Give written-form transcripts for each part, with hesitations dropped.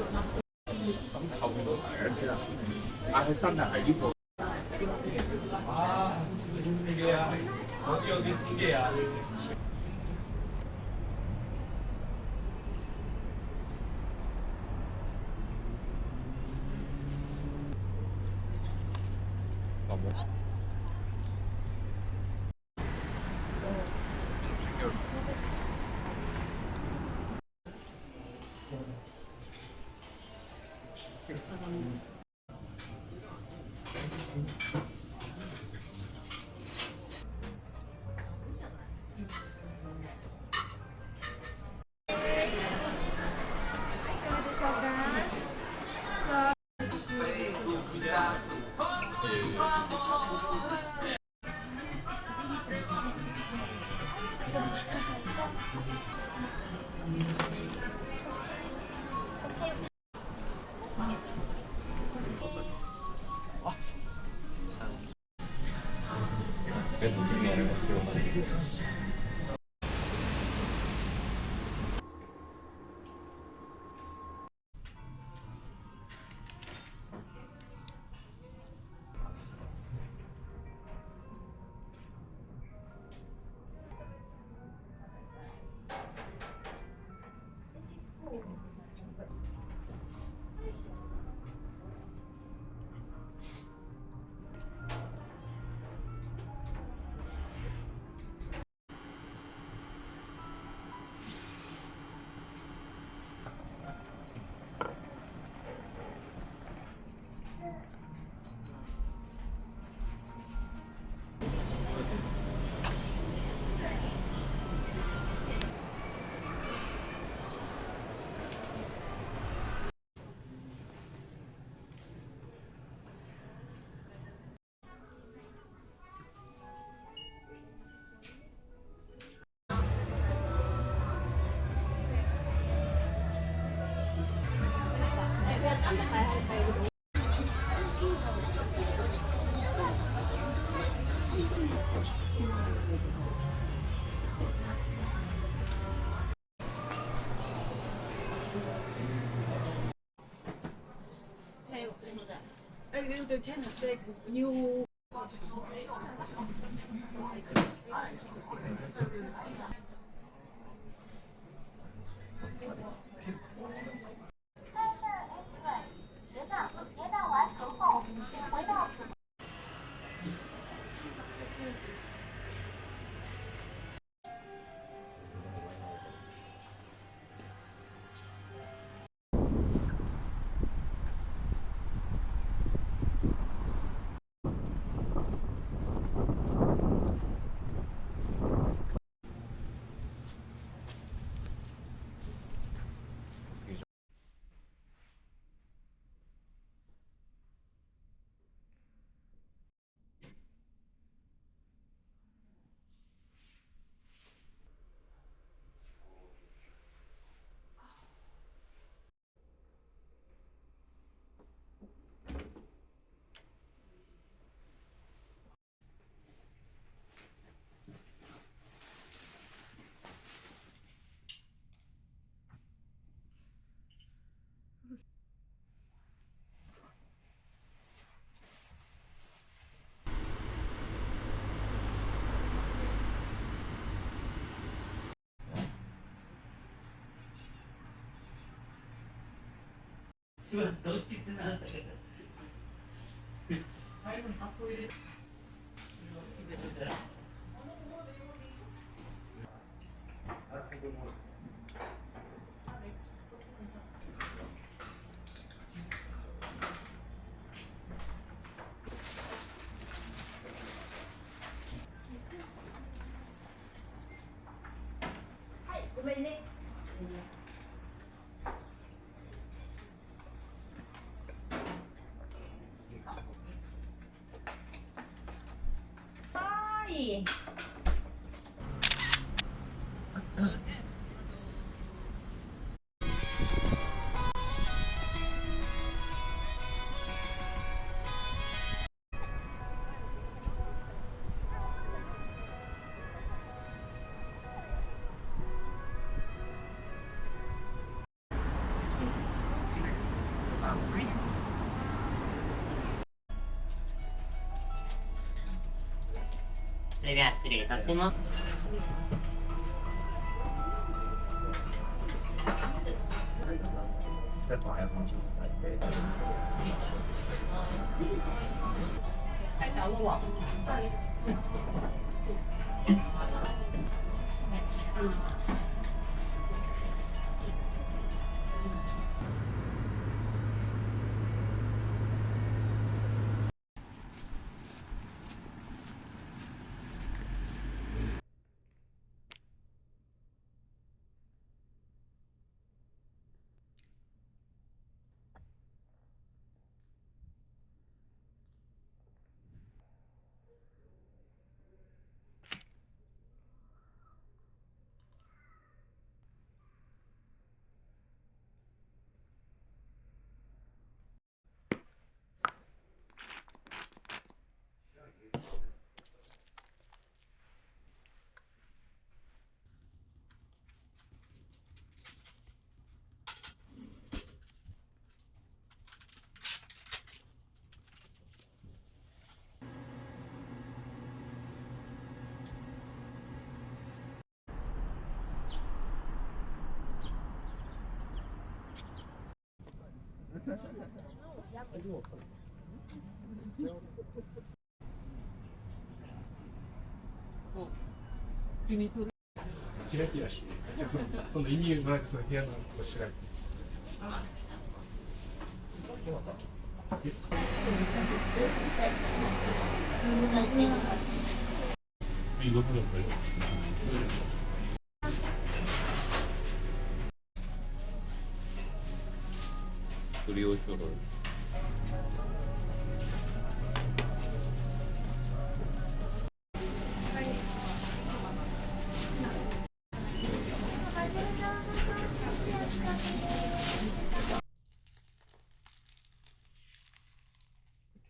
咁後面都係嘅，其實但佢真係喺呢個。啊，咩啊？我有啲咩啊？咁。그래서 무슨 얘기를 했어요? the tennis bag you れでは失礼いたします。再打一行情。キラキラして、じゃあその意味もなくその部屋のこしらえ。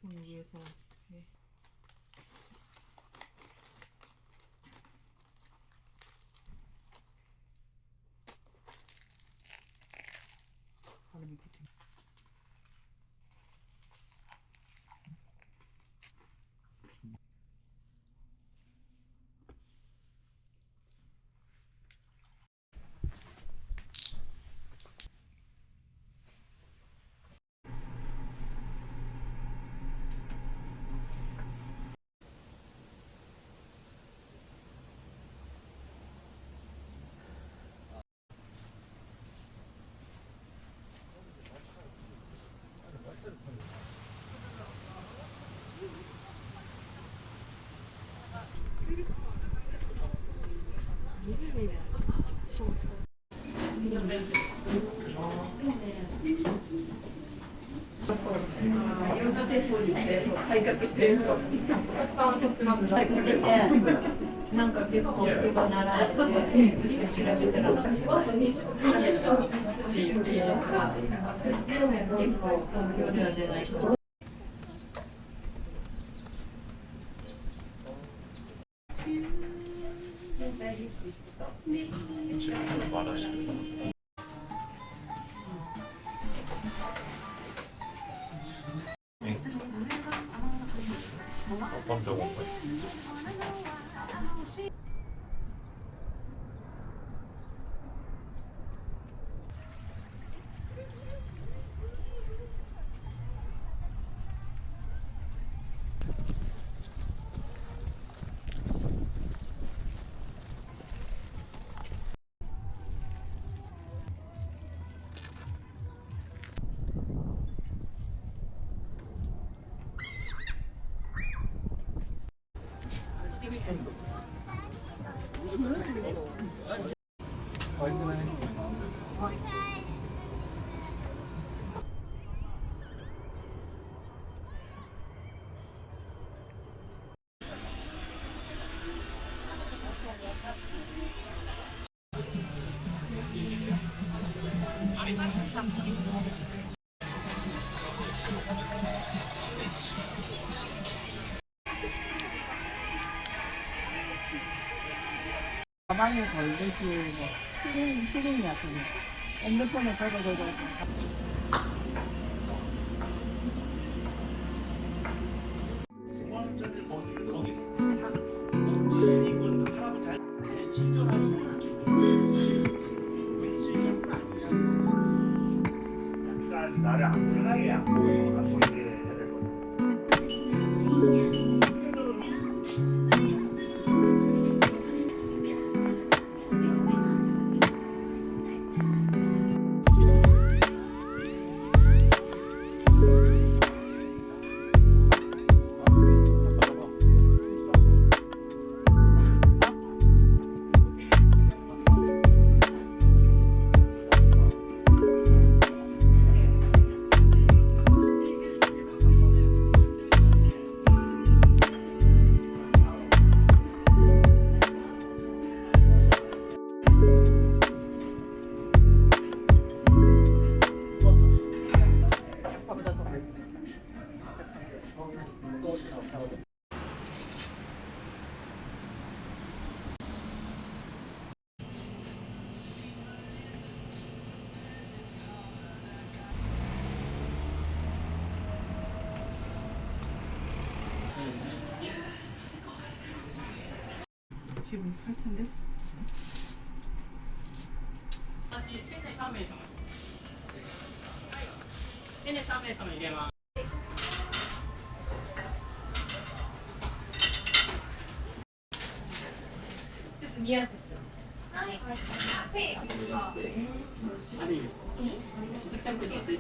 좀 위에서 네. 발음이 그렇게なんか結構人が並んで調べたら結構東京では出ないか。어떤 적은 가방에 걸리지 뭐 필름이야 필름. 핸드폰에 걸고. 거기 나를 편하게 안 보이게 해야 될 거야. 지금 할 텐데. 现在上面上面一点吗？ 아니, 색상 그 있었지?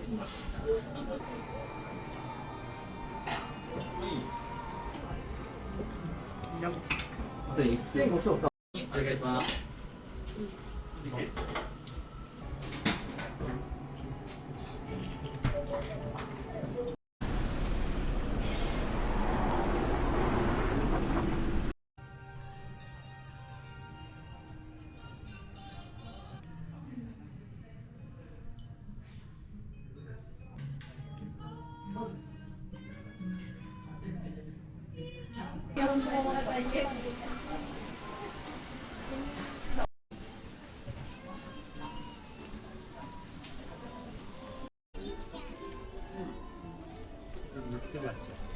네, 스테이크 없이 없다. 알겠다. 좀 맞죠?